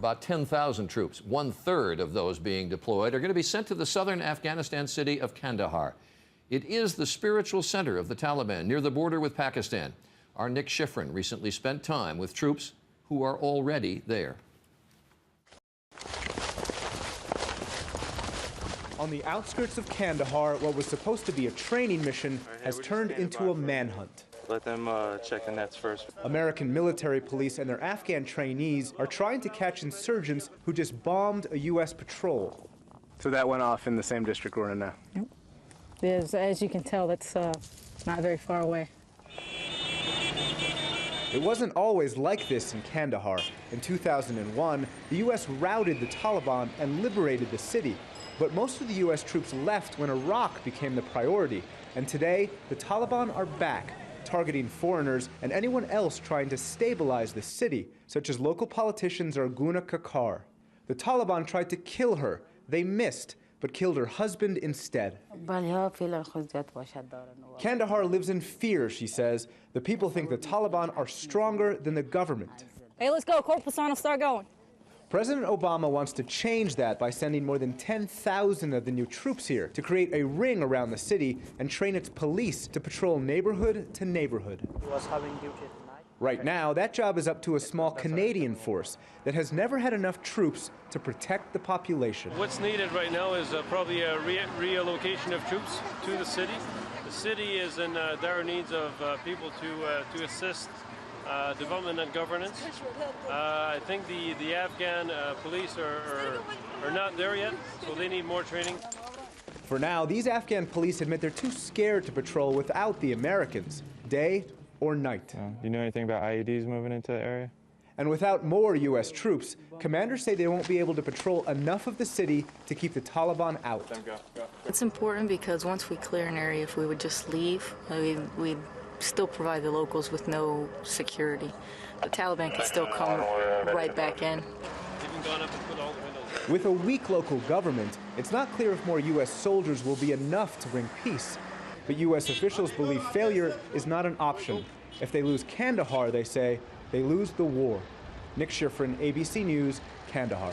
About 10,000 troops, one-third of those being deployed, are going to be sent to the southern Afghanistan city of Kandahar. It is the spiritual center of the Taliban, near the border with Pakistan. Our Nick Shifrin recently spent time with troops who are already there. On the outskirts of Kandahar, what was supposed to be a training mission has turned into a manhunt. Let them check the nets first. American military police and their Afghan trainees are trying to catch insurgents who just bombed a U.S. patrol. So that went off in the same district we're in now? Yep. As you can tell, that's not very far away. It wasn't always like this in Kandahar. In 2001, the U.S. routed the Taliban and liberated the city. But most of the U.S. troops left when Iraq became the priority. And today, the Taliban are back, targeting foreigners and anyone else trying to stabilize the city, such as local politician Zarguna Kakar. The Taliban tried to kill her. They missed, but killed her husband instead. Kandahar lives in fear, she says. The people think the Taliban are stronger than the government. Hey, let's go, Corpusano, start going. President Obama wants to change that by sending more than 10,000 of the new troops here to create a ring around the city and train its police to patrol neighborhood to neighborhood. Right now, that job is up to a small Canadian force that has never had enough troops to protect the population. What's needed right now is probably a reallocation of troops to the city. The city is in dire needs of people to assist development and governance. I think the Afghan police are not there yet, so they need more training. For now, these Afghan police admit they're too scared to patrol without the Americans, day or night. Do you know anything about IEDs moving into the area? And without more U.S. troops, commanders say they won't be able to patrol enough of the city to keep the Taliban out. It's important because once we clear an area, if we would just leave, we'd still provide the locals with no security. The Taliban could still come right back in. With a weak local government, it's not clear if more U.S. soldiers will be enough to bring peace. But U.S. officials believe failure is not an option. If they lose Kandahar, they say, they lose the war. Nick Shifrin, ABC News, Kandahar.